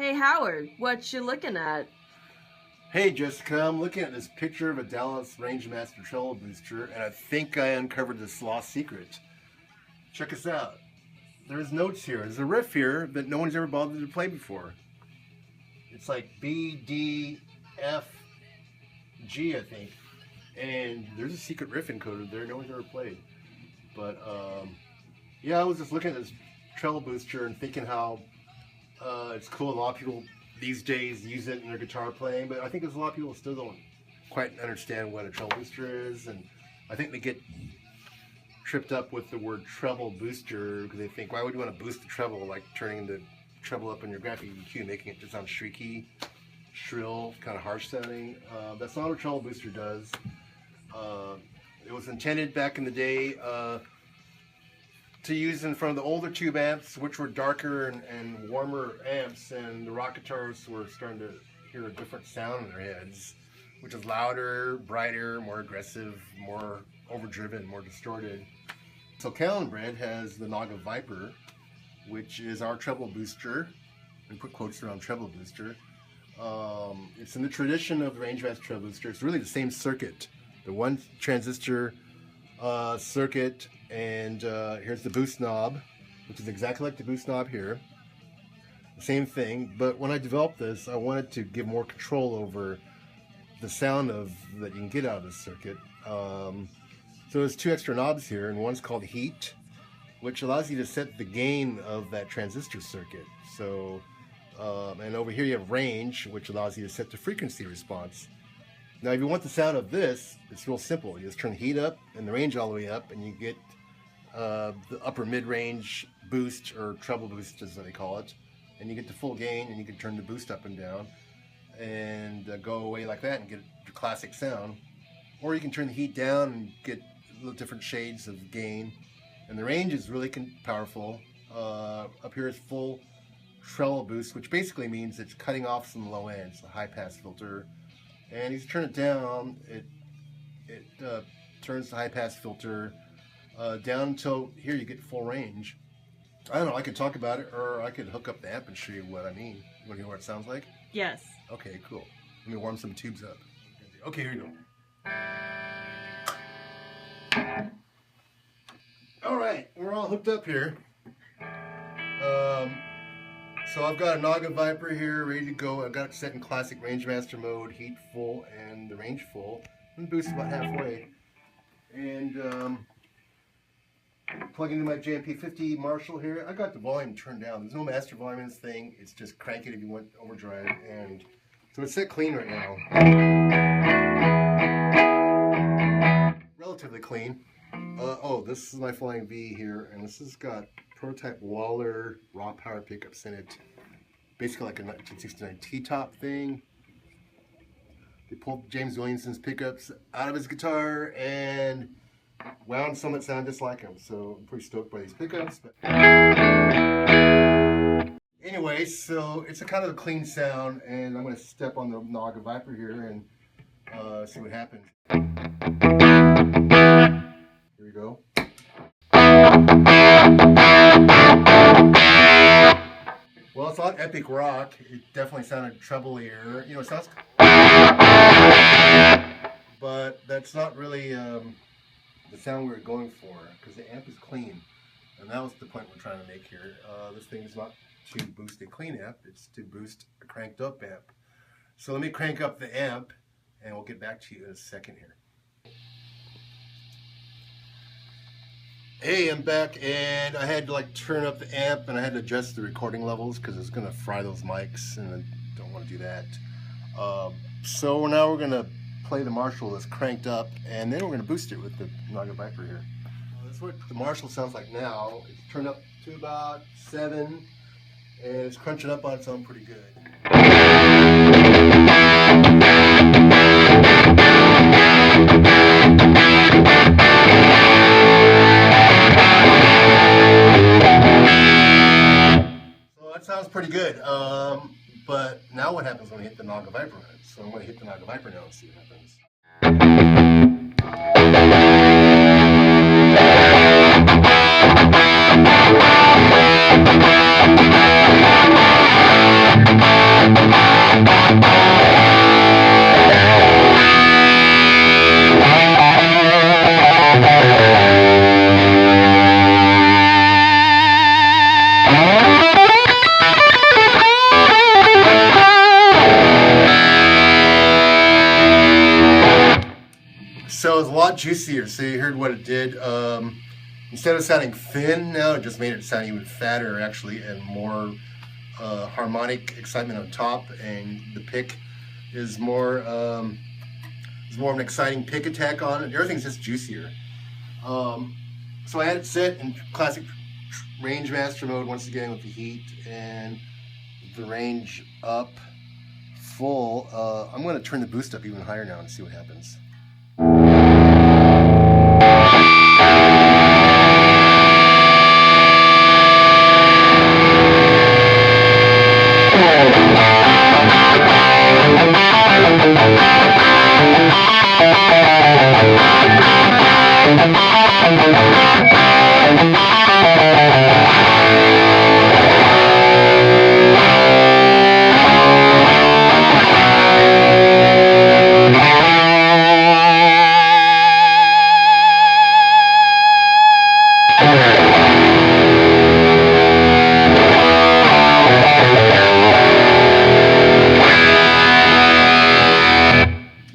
Hey Howard, what you looking at? Hey Jessica, I'm looking at this picture of a Dallas Rangemaster Treble Booster, and I think I uncovered this lost secret. Check us out. There's notes here. There's a riff here that no one's ever bothered to play before. It's like B, D, F, G, I think. And there's a secret riff encoded there no one's ever played. But yeah, I was just looking at this Treble Booster and thinking how it's cool. A lot of people these days use it in their guitar playing, but I think there's a lot of people who still don't quite understand what a Treble Booster is, and I think they get tripped up with the word Treble Booster because they think, why would you want to boost the treble, like turning the treble up in your graphic EQ, making it just sound shrieky, shrill, kind of harsh sounding. That's not what a Treble Booster does. It was intended back in the day to use in front of the older tube amps, which were darker and warmer amps, and the rock guitarists were starting to hear a different sound in their heads, which is louder, brighter, more aggressive, more overdriven, more distorted. So Catalinbread has the Naga Viper, which is our Treble Booster, and put quotes around Treble Booster. It's in the tradition of the Rangemaster Treble Booster. It's really the same circuit, the one transistor circuit, and here's the boost knob, which is exactly like the boost knob here. The same thing, but when I developed this, I wanted to give more control over the sound that you can get out of this circuit. So there's two extra knobs here, and one's called heat, which allows you to set the gain of that transistor circuit. So, and over here you have range, which allows you to set the frequency response. Now, if you want the sound of this, it's real simple. You just turn the heat up and the range all the way up, and you get the upper mid-range boost, or treble boost is what they call it. And you get the full gain, and you can turn the boost up and down, and go away like that and get your classic sound. Or you can turn the heat down and get little different shades of gain. And the range is really powerful. Up here is full treble boost, which basically means it's cutting off some low ends, a high-pass filter. And you turn it down, it turns the high-pass filter down until here you get full range. I don't know, I could talk about it, or I could hook up the amp and show you what I mean. You want to hear what it sounds like? Yes. Okay, cool. Let me warm some tubes up. Okay, here you go. All right, we're all hooked up here. So I've got a Naga Viper here, ready to go. I've got it set in classic Rangemaster mode, heat full and the range full, and boost about halfway. And plug into my JMP50 Marshall here. I got the volume turned down. There's no master volume in this thing. It's just crank it if you want overdrive. And so it's set clean right now. Relatively clean. Oh, this is my Flying V here, and this has got prototype Waller raw power pickups in it. Basically like a 1969 T-top thing. They pulled James Williamson's pickups out of his guitar and wound some that sound just like him. So I'm pretty stoked by these pickups. But anyway, so it's a kind of a clean sound, and I'm going to step on the Naga Viper here and see what happens. Here we go. Well, it's not epic rock. It definitely sounded treble-ier. You know, it sounds, but that's not really the sound we were going for, because the amp is clean, and that was the point we're trying to make here. This thing is not to boost a clean amp; it's to boost a cranked-up amp. So let me crank up the amp, and we'll get back to you in a second here. Hey, I'm back, and I had to like turn up the amp, and I had to adjust the recording levels because it's going to fry those mics, and I don't want to do that. So now we're going to play the Marshall that's cranked up, and then we're going to boost it with the Naga Viper here. That's what the Marshall sounds like now. It's turned up to about 7, and it's crunching up on its own pretty good. Sounds pretty good, but now what happens when we hit the Naga Viper on it? So I'm going to hit the Naga Viper now and see what happens. juicier. So you heard what it did. Instead of sounding thin, now it just made it sound even fatter, actually, and more harmonic excitement on top. And the pick is more of an exciting pick attack on it. Everything's just juicier. So I had it set in classic range master mode once again with the heat and the range up full. I'm going to turn the boost up even higher now and see what happens.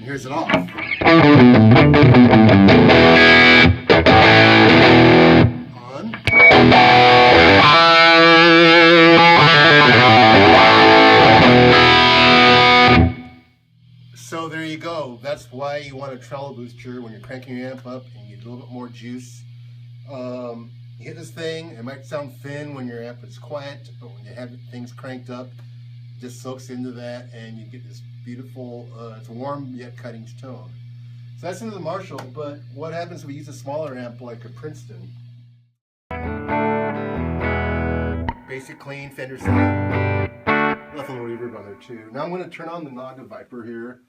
Here's it off. On. So there you go. That's why you want a treble booster when you're cranking your amp up and you get a little bit more juice. You hit this thing, it might sound thin when your amp is quiet, but when you have things cranked up, it just soaks into that and you get this beautiful, it's a warm yet cutting tone. So that's into the Marshall, but what happens if we use a smaller amp like a Princeton? Basic clean Fender sound. Left a little reverb on there too. Now I'm going to turn on the Naga Viper here.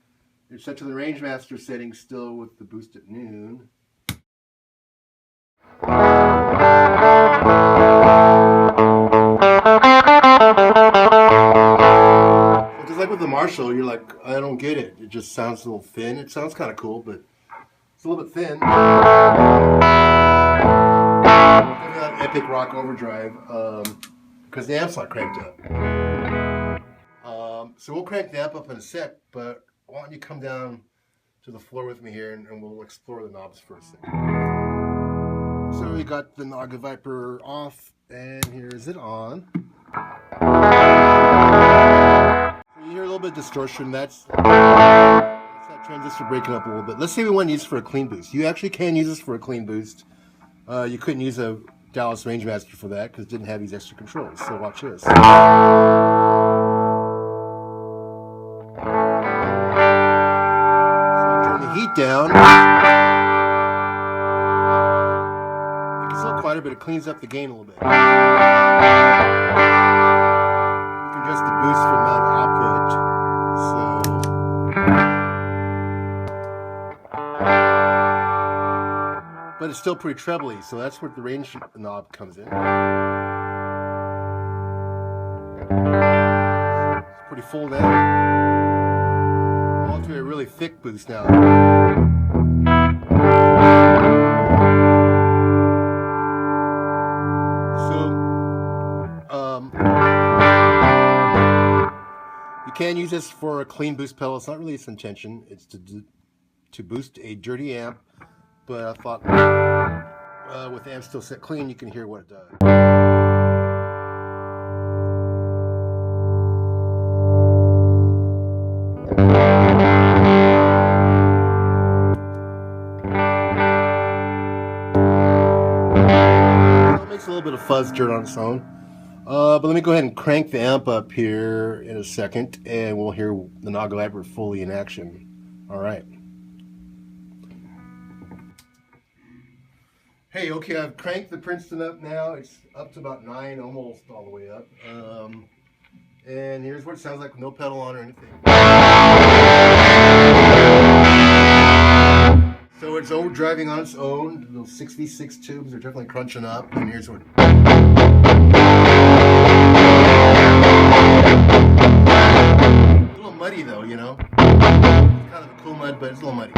It's set to the range master setting still with the boost at noon. Just like with the Marshall, you're like, I don't get it. It just sounds a little thin. It sounds kind of cool, but it's a little bit thin. That epic rock overdrive because the amp's not cranked up. So we'll crank the amp up in a sec, but why don't you come down to the floor with me here and we'll explore the knobs for a second. So we got the Naga Viper off, and here's it on. You hear a little bit of distortion. That's that transistor breaking up a little bit. Let's say we want to use this for a clean boost. You actually can use this for a clean boost. You couldn't use a Dallas Rangemaster for that because it didn't have these extra controls. So watch this. So I turn the heat down. It's a little quieter, but it cleans up the gain a little bit. You can adjust the boost for the amount of output. But it's still pretty trebly, so that's where the range knob comes in. It's pretty full now. All to a really thick boost now. You can use this for a clean boost pedal. It's not really its intention. It's to boost a dirty amp. But I thought with the amp still set clean, you can hear what it does. So it makes a little bit of fuzz dirt on its own. But let me go ahead and crank the amp up here in a second, and we'll hear the Naga Viper fully in action. All right. Hey, okay, I've cranked the Princeton up now. It's up to about 9, almost all the way up. And here's what it sounds like with no pedal on or anything. So it's overdriving on its own. Those 6v6 tubes are definitely crunching up. And here's what... A little muddy though, you know. It's kind of a cool mud, but it's a little muddy.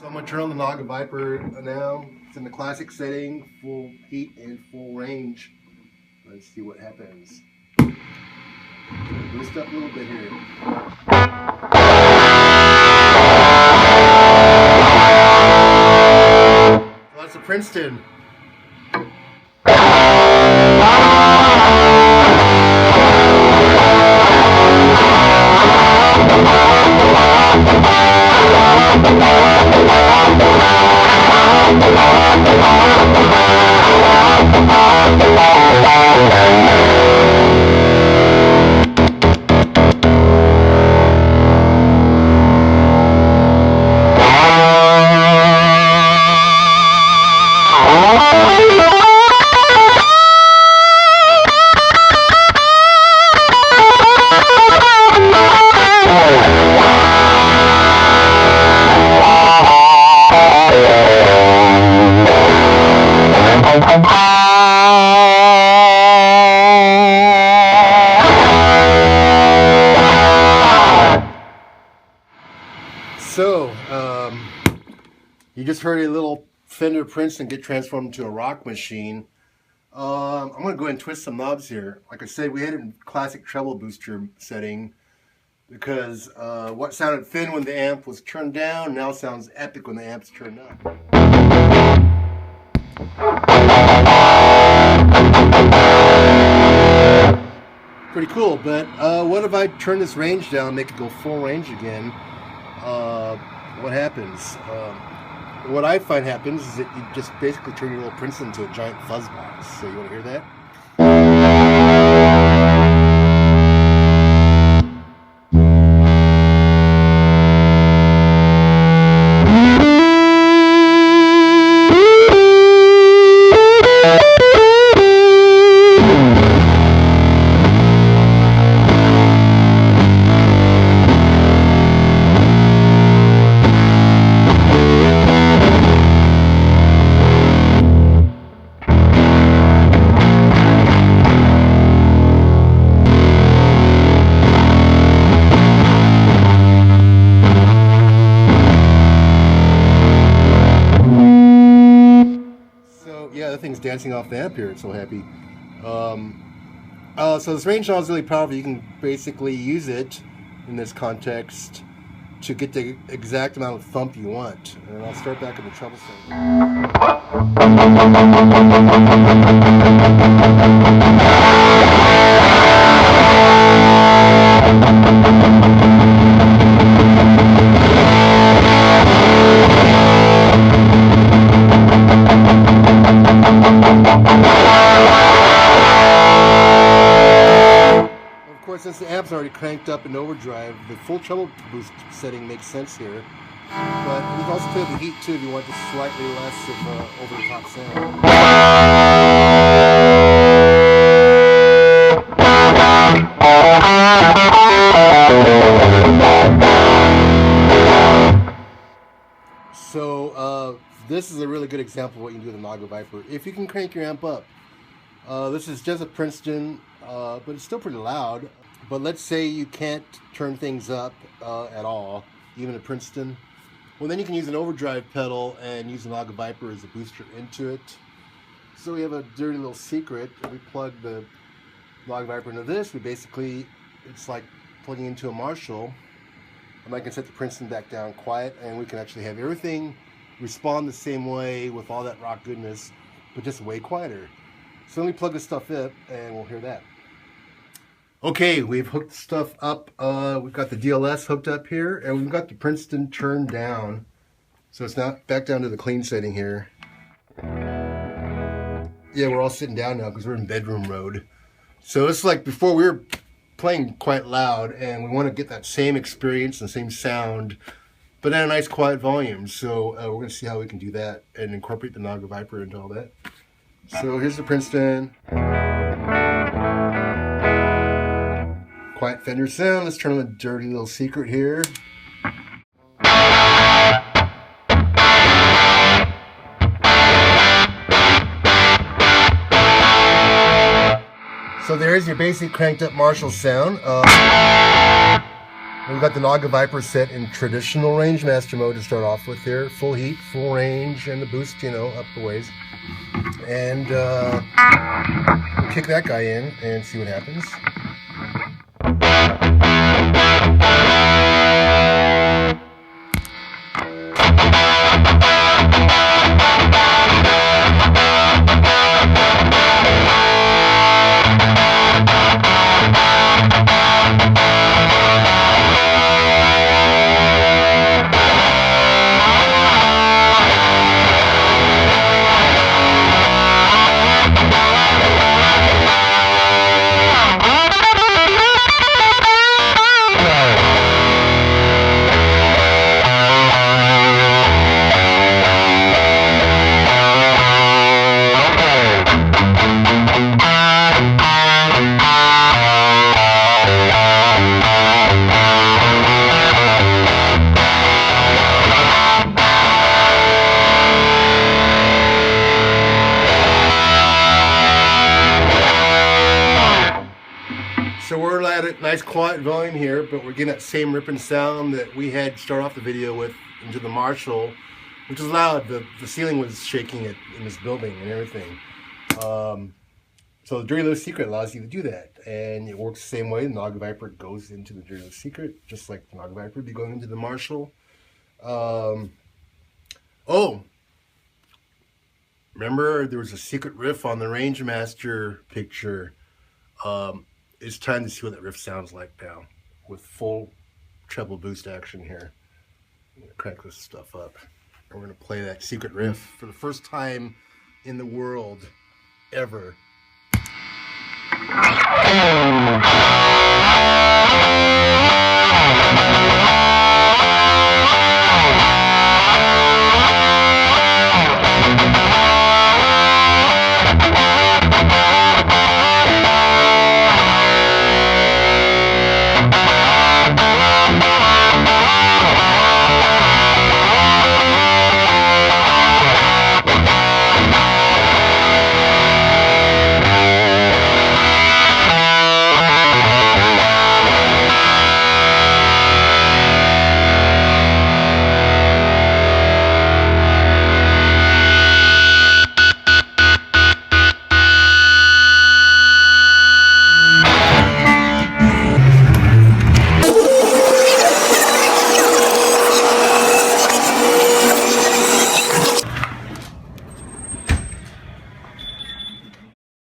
So I'm going to turn on the Naga Viper now. It's in the classic setting, full heat and full range. Let's see what happens. Boost up a little bit here. Princeton. So, you just heard a little Fender Princeton get transformed into a rock machine. I'm going to go ahead and twist some knobs here. Like I said, we had it in classic treble booster setting because what sounded thin when the amp was turned down now sounds epic when the amp's turned up. Pretty cool, but what if I turn this range down and make it go full range again? What happens? What I find happens is that you just basically turn your little Princeton into a giant fuzz box. So you want to hear that? Yeah, that thing's dancing off the amp here. It's so happy. So this range knob is really powerful. You can basically use it in this context to get the exact amount of thump you want. And I'll start back in the treble since the amp's already cranked up in overdrive, the full treble boost setting makes sense here. But you can also play with the heat too if you want just slightly less of over-the-top sound. So this is a really good example of what you can do with a Naga Viper. If you can crank your amp up. This is just a Princeton, but it's still pretty loud. But let's say you can't turn things up at all, even a Princeton. Well, then you can use an overdrive pedal and use the Naga Viper as a booster into it. So we have a dirty little secret. If we plug the Naga Viper into this, it's like plugging into a Marshall. And I can set the Princeton back down quiet, and we can actually have everything respond the same way with all that rock goodness, but just way quieter. So let me plug this stuff in, and we'll hear that. Okay, we've hooked stuff up. We've got the DLS hooked up here, and we've got the Princeton turned down. So it's not back down to the clean setting here. Yeah, we're all sitting down now because we're in bedroom mode. So it's like before we were playing quite loud, and we want to get that same experience and same sound, but at a nice quiet volume. So we're going to see how we can do that and incorporate the Naga Viper into all that. So here's the Princeton. Quiet Fender sound. Let's turn on the dirty little secret here. So there's your basic cranked up Marshall sound. We've got the Naga Viper set in traditional range master mode to start off with here. Full heat, full range, and the boost, up the ways. And we'll kick that guy in and see what happens. So we're at a nice quiet volume here, but we're getting that same ripping sound that we had start off the video with into the Marshall, which is loud. The ceiling was shaking in this building and everything. So the Dirty Little Secret allows you to do that, and it works the same way. The Naga Viper goes into the Dirty Little Secret, just like the Naga Viper would be going into the Marshall. Oh, remember there was a secret riff on the Rangemaster picture. It's time to see what that riff sounds like now, with full treble boost action here. I'm gonna crank this stuff up. And we're gonna play that secret riff for the first time in the world ever.